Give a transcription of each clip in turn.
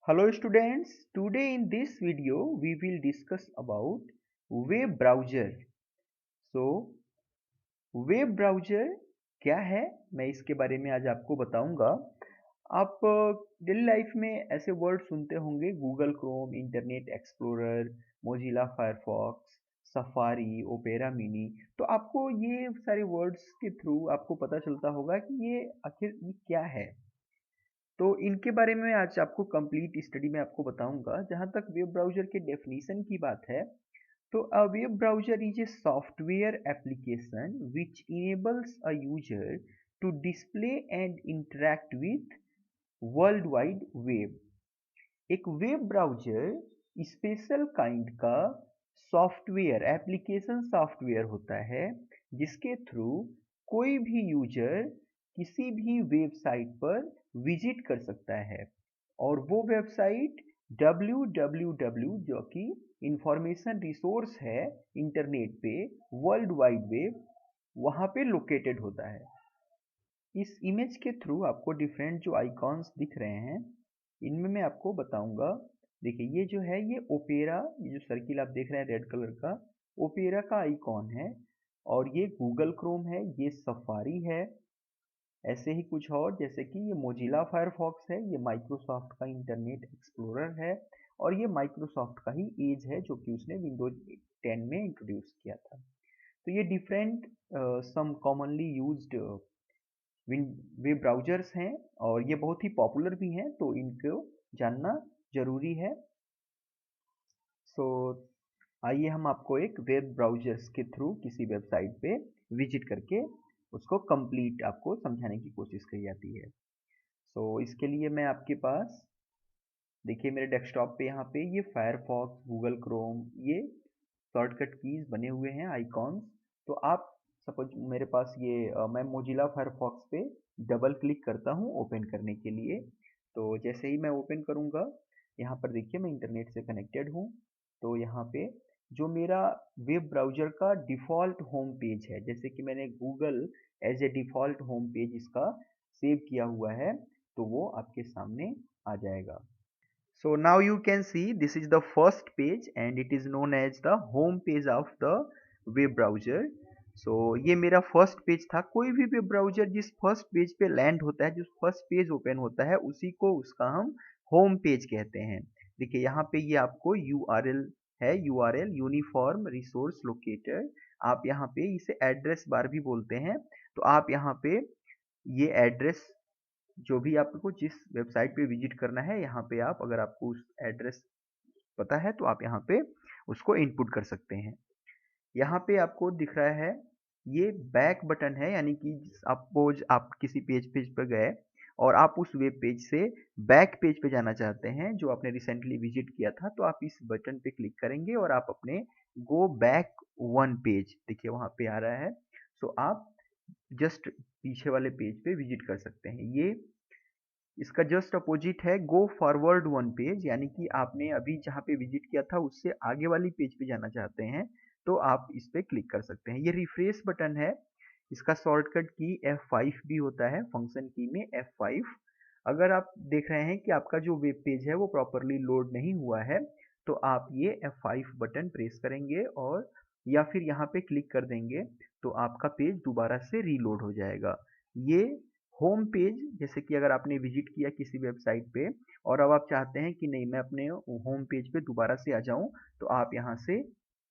Hello students, today in this video we will discuss about web browser. So web browser क्या है, मैं इसके बारे में आज आपको बताऊंगा। आप डेली लाइफ में ऐसे वर्ड सुनते होंगे Google Chrome, internet explorer, Mozilla Firefox, safari, opera mini. तो आपको ये सारे वर्ड्स के थ्रू आपको पता चलता होगा कि ये आखिर ये क्या है। तो इनके बारे में आज आपको कंप्लीट स्टडी में आपको बताऊंगा। जहां तक वेब ब्राउज़र के डेफिनेशन की बात है, तो a web browser is a software application which enables a user to display and interact with world wide web. एक वेब ब्राउज़र स्पेशल काइंड का सॉफ्टवेयर, एप्लीकेशन सॉफ्टवेयर होता है जिसके थ्रू कोई भी यूजर किसी भी वेबसाइट पर विजिट कर सकता है। और वो वेबसाइट www जो कि इंफॉर्मेशन रिसोर्स है इंटरनेट पे, वर्ल्ड वाइड वेब, वहाँ पे लोकेटेड होता है। इस इमेज के थ्रू आपको डिफरेंट जो आइकॉन्स दिख रहे हैं इनमें मैं आपको बताऊंगा। देखिए ये जो है ये ओपेरा, ये जो सर्किल आप देख रहे हैं रेड कलर का, ओपेरा का आइकॉन है। और ये गूगल क्रोम है, ये सफारी है। ऐसे ही कुछ और जैसे कि ये मोजिला फायरफॉक्स है, ये माइक्रोसॉफ्ट का इंटरनेट एक्सप्लोरर है। और ये माइक्रोसॉफ्ट का ही एज है जो कि उसने विंडोज 10 में इंट्रोड्यूस किया था। तो ये different some commonly used web browsers हैं और ये बहुत ही पॉपुलर भी हैं, तो इनको जानना जरूरी है। सो आइए हम आपको एक वेब ब्राउजर्स के थ्रू किसी वेबसाइट पे विजिट करके उसको कंप्लीट आपको समझाने की कोशिश की जाती है। सो इसके लिए मैं आपके पास, देखिए मेरे डेस्कटॉप पे यहाँ पे ये फायरफॉक्स, गूगल क्रोम, ये शॉर्टकट कीज बने हुए हैं आइकॉन्स। तो आप सपोज मेरे पास ये मैं मोजिला फायरफॉक्स पे डबल क्लिक करता हूँ ओपन करने के लिए। तो जैसे ही मैं ओपन करूँगा, यहाँ पर देखिए मैं इंटरनेट से कनेक्टेड हूँ। तो यहाँ पे जो मेरा वेब ब्राउज़र का डिफ़ॉल्ट होम पेज है, जैसे कि मैंने Google as a default home page इसका सेव किया हुआ है, तो वो आपके सामने आ जाएगा। So now you can see this is the first page and it is known as the home page of the web browser. So ये मेरा फर्स्ट पेज था। कोई भी वेब ब्राउज़र जिस फर्स्ट पेज पे लैंड होता है, जो फर्स्ट पेज ओपन होता है, उसी को उसका हम होम पेज कहते हैं। देखिए यहाँ पे ये आपको URL है, URL यूनिफॉर्म रिसोर्स लोकेटर। आप यहाँ पे इसे एड्रेस बार भी बोलते हैं। तो आप यहाँ पे ये एड्रेस, जो भी आपको जिस वेबसाइट पे विजिट करना है, यहाँ पे आप अगर आपको उस एड्रेस पता है तो आप यहाँ पे उसको इनपुट कर सकते हैं। यहाँ पे आपको दिख रहा है ये बैक बटन है, यानी कि सपोज आप किसी पेज पर गए और आप उस वेब पेज से बैक पेज पे जाना चाहते हैं जो आपने रिसेंटली विजिट किया था, तो आप इस बटन पे क्लिक करेंगे और आप अपने गो बैक वन पेज, देखिए वहाँ पे आ रहा है। सो आप जस्ट पीछे वाले पेज पे विजिट कर सकते हैं। ये इसका जस्ट अपोजिट है गो फॉरवर्ड वन पेज, यानी कि आपने अभी जहाँ पे विजिट किया था उससे आगे वाली पेज पे जाना चाहते हैं तो आप इस पे क्लिक कर सकते हैं। ये रिफ्रेश बटन है, इसका शॉर्टकट की F5 भी होता है, फंक्शन की में F5। अगर आप देख रहे हैं कि आपका जो वेब पेज है वो प्रॉपरली लोड नहीं हुआ है, तो आप ये F5 बटन प्रेस करेंगे और या फिर यहाँ पे क्लिक कर देंगे तो आपका पेज दोबारा से रीलोड हो जाएगा। ये होम पेज, जैसे कि अगर आपने विजिट किया किसी वेबसाइट पे और अब आप चाहते हैं कि नहीं मैं अपने होम पेज पे दोबारा से आ जाऊं, तो आप यहाँ से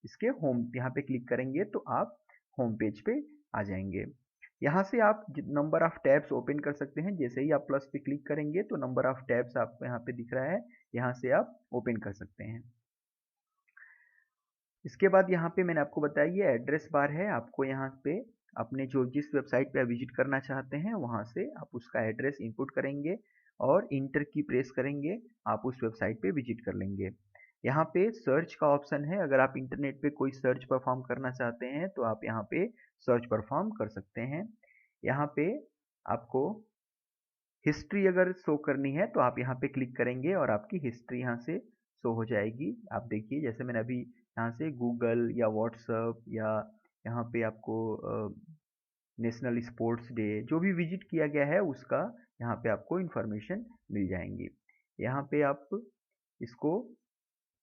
इसके होम यहाँ पे क्लिक करेंगे तो आप होम पेज पे आ जाएंगे। यहाँ से आप नंबर ऑफ टैब्स ओपन कर सकते हैं। जैसे ही आप प्लस पे क्लिक करेंगे तो नंबर ऑफ टैब्स आपको यहाँ पे दिख रहा है, यहाँ से आप ओपन कर सकते हैं। इसके बाद यहाँ पे मैंने आपको बताया ये एड्रेस बार है। आपको यहाँ पे अपने जो जिस वेबसाइट पे आप विजिट करना चाहते हैं वहाँ से आप उसका एड्रेस इनपुट करेंगे और इंटर की प्रेस करेंगे, आप उस वेबसाइट पे विजिट कर लेंगे। यहाँ पे सर्च का ऑप्शन है, अगर आप इंटरनेट पे कोई सर्च परफॉर्म करना चाहते हैं तो आप यहाँ पे सर्च परफॉर्म कर सकते हैं। यहाँ पे आपको हिस्ट्री अगर शो करनी है तो आप यहाँ पे क्लिक करेंगे और आपकी हिस्ट्री यहाँ से शो हो जाएगी। आप देखिए जैसे मैंने अभी यहाँ से गूगल या व्हाट्सएप या यहाँ पे आपको नेशनल स्पोर्ट्स डे जो भी विजिट किया गया है उसका यहाँ पे आपको इन्फॉर्मेशन मिल जाएंगी। यहाँ पे आप इसको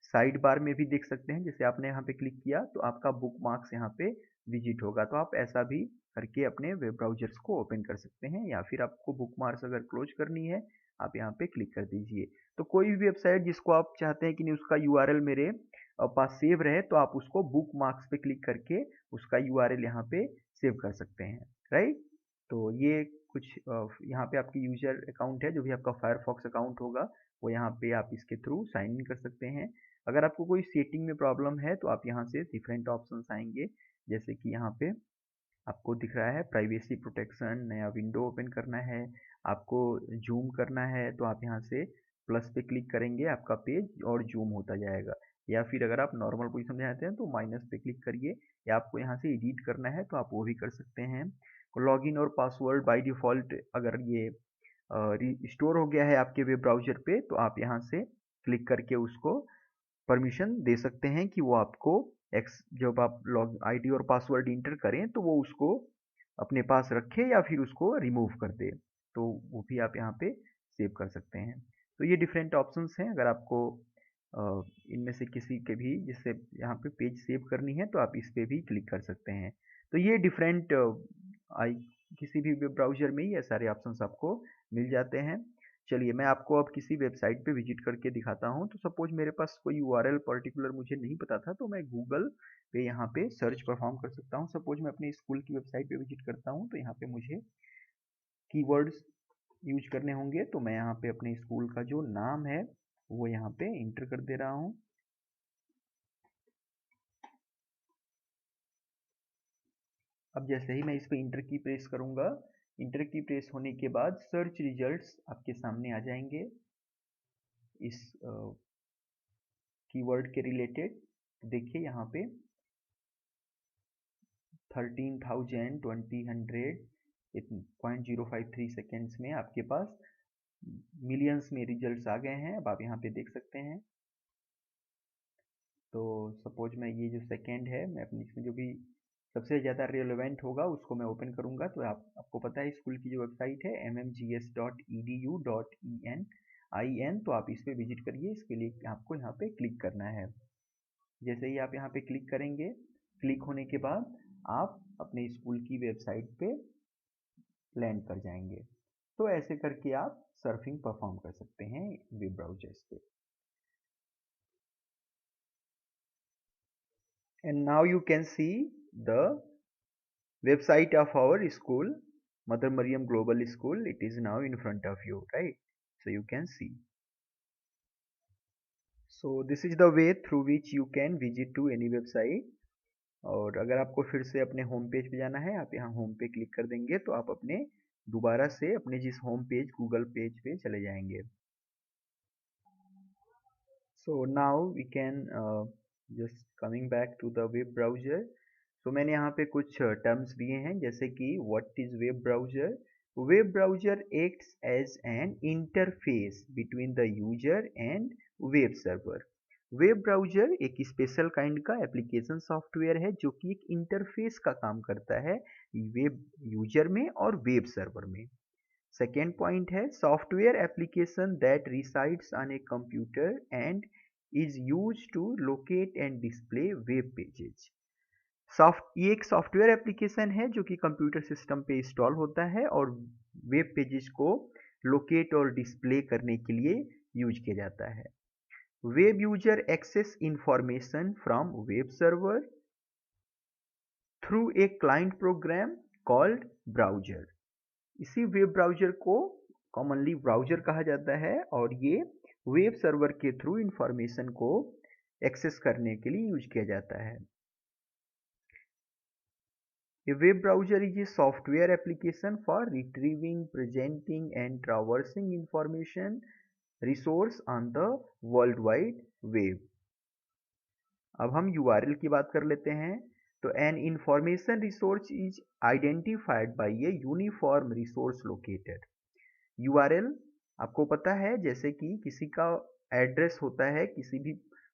साइड बार में भी देख सकते हैं। जैसे आपने यहाँ पे क्लिक किया तो आपका बुक मार्क्स यहाँ पे विजिट होगा। तो आप ऐसा भी करके अपने वेब ब्राउजर्स को ओपन कर सकते हैं, या फिर आपको बुक मार्क्स अगर क्लोज करनी है आप यहाँ पे क्लिक कर दीजिए। तो कोई भी वेबसाइट जिसको आप चाहते हैं कि नहीं उसका यूआरएल मेरे पास सेव रहे, तो आप उसको बुक मार्क्स पे क्लिक करके उसका यूआरएल यहाँ पे सेव कर सकते हैं, राइट। तो ये कुछ यहाँ पे आपकी यूजर अकाउंट है, जो भी आपका फायरफॉक्स अकाउंट होगा वो यहाँ पे आप इसके थ्रू साइन इन कर सकते हैं। अगर आपको कोई सेटिंग में प्रॉब्लम है तो आप यहाँ से डिफरेंट ऑप्शंस आएंगे। जैसे कि यहाँ पे आपको दिख रहा है प्राइवेसी प्रोटेक्शन, नया विंडो ओपन करना है, आपको जूम करना है तो आप यहाँ से प्लस पे क्लिक करेंगे, आपका पेज और जूम होता जाएगा। या फिर अगर आप नॉर्मल पोजीशन में चाहते हैं तो माइनस पे क्लिक करिए, या आपको यहाँ से एडिट करना है तो आप वो भी कर सकते हैं। लॉगिन और पासवर्ड बाय डिफ़ॉल्ट अगर ये स्टोर हो गया है आपके वेब ब्राउज़र पे, तो आप यहाँ से क्लिक करके उसको परमिशन दे सकते हैं कि वो आपको जब आप लॉग आईडी और पासवर्ड इंटर करें तो वो उसको अपने पास रखे या फिर उसको रिमूव कर दे। तो वो भी आप यहाँ पे सेव कर सकते हैं। तो ये डिफरेंट ऑप्शंस हैं। अगर आपको इनमें से किसी के भी जिससे यहाँ पे पेज सेव करनी है तो आप इस पे भी क्लिक कर सकते हैं। तो ये डिफरेंट आई किसी भी वेब ब्राउज़र में ये सारे ऑप्शंस आपको मिल जाते हैं। चलिए मैं आपको अब किसी वेबसाइट पे विजिट करके दिखाता हूँ। तो सपोज मेरे पास कोई यूआरएल पर्टिकुलर मुझे नहीं पता था, तो मैं गूगल पे यहाँ पे सर्च परफॉर्म कर सकता हूँ। सपोज मैं अपने स्कूल की वेबसाइट पे विजिट करता हूँ, तो यहाँ पे मुझे कीवर्ड्स यूज करने होंगे। तो मैं यहाँ पे अपने स्कूल का जो नाम है वो यहाँ पे इंटर कर दे रहा हूँ। अब जैसे ही मैं इस पे इंटर की प्रेस करूँगा, इंटर की प्रेस होने के बाद सर्च रिजल्ट्स आपके सामने आ जाएंगे इस कीवर्ड के रिलेटेड। देखिए यहाँ पे 13,000 20,100 0.053 सेकेंड्स में आपके पास मिलियंस में रिजल्ट्स आ गए हैं। अब आप यहाँ पे देख सकते हैं। तो सपोज मैं ये जो सेकेंड है, मैं अपनी इसमें जो भी सबसे ज़्यादा रेलेवेंट होगा उसको मैं ओपन करूँगा। तो आपको पता है स्कूल की जो वेबसाइट है mmgs.edu.in, तो आप इस पर विजिट करिए। इसके लिए आपको यहाँ पे क्लिक करना है। जैसे ही आप यहाँ पे क्लिक करेंगे, क्लिक होने के बाद आप अपने स्कूल की वेबसाइट पे लैंड कर जाएंगे। तो ऐसे करके आप सर्फिंग परफॉर्म कर सकते हैं वेब ब्राउजर्स पे। And now you can see the website of our school, Mother Mariam Global School. It is now in front of you, right? So you can see. So this is the way through which you can visit to any website. और अगर आपको फिर से अपने home page पे जाना है, आप यहाँ होम पे क्लिक कर देंगे तो आप अपने दोबारा से अपने जिस होम पेज गूगल पेज पे चले जाएंगे। So now we can just coming back to the web browser. तो मैंने यहाँ पे कुछ टर्म्स दिए हैं, जैसे कि what is web browser. Web browser acts as an interface between the user and web server. Web browser एक स्पेशल काइंड का एप्लीकेशन सॉफ्टवेयर है जो कि एक इंटरफेस का काम करता है वेब यूजर में और वेब सर्वर में। सेकेंड पॉइंट है software application that resides on a computer and is use to locate and display web pages. ये एक सॉफ्टवेयर एप्लीकेशन है जो कि कंप्यूटर सिस्टम पे इंस्टॉल होता है और वेब पेजेस को लोकेट और डिस्प्ले करने के लिए यूज किया जाता है। Web user access information from web server through a client program called browser. इसी वेब ब्राउजर को कॉमनली ब्राउजर कहा जाता है और ये वेब सर्वर के थ्रू इंफॉर्मेशन को एक्सेस करने के लिए यूज किया जाता है। A web browser is a software application for retrieving, presenting and traversing information resource on the World Wide Web। अब हम URL की बात कर लेते हैं। तो an information resource is identified by a uniform resource locator। URL आपको पता है जैसे कि किसी का एड्रेस होता है किसी भी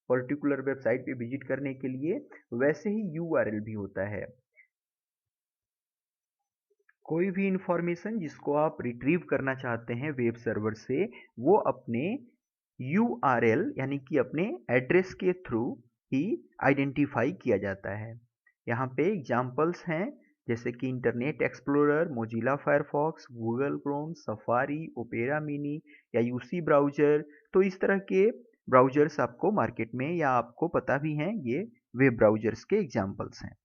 पर्टिकुलर वेबसाइट पे विजिट करने के लिए, वैसे ही URL भी होता है। कोई भी इंफॉर्मेशन जिसको आप रिट्रीव करना चाहते हैं वेब सर्वर से, वो अपने URL यानी कि अपने एड्रेस के थ्रू ही आइडेंटिफाई किया जाता है। यहाँ पे एग्जाम्पल्स हैं जैसे कि internet explorer, Mozilla Firefox, Google Chrome, safari, opera mini या यूसी ब्राउज़र। तो इस तरह के ब्राउज़र्स आपको मार्केट में या आपको पता भी हैं, ये वेब ब्राउज़र्स के एग्जाम्पल्स हैं।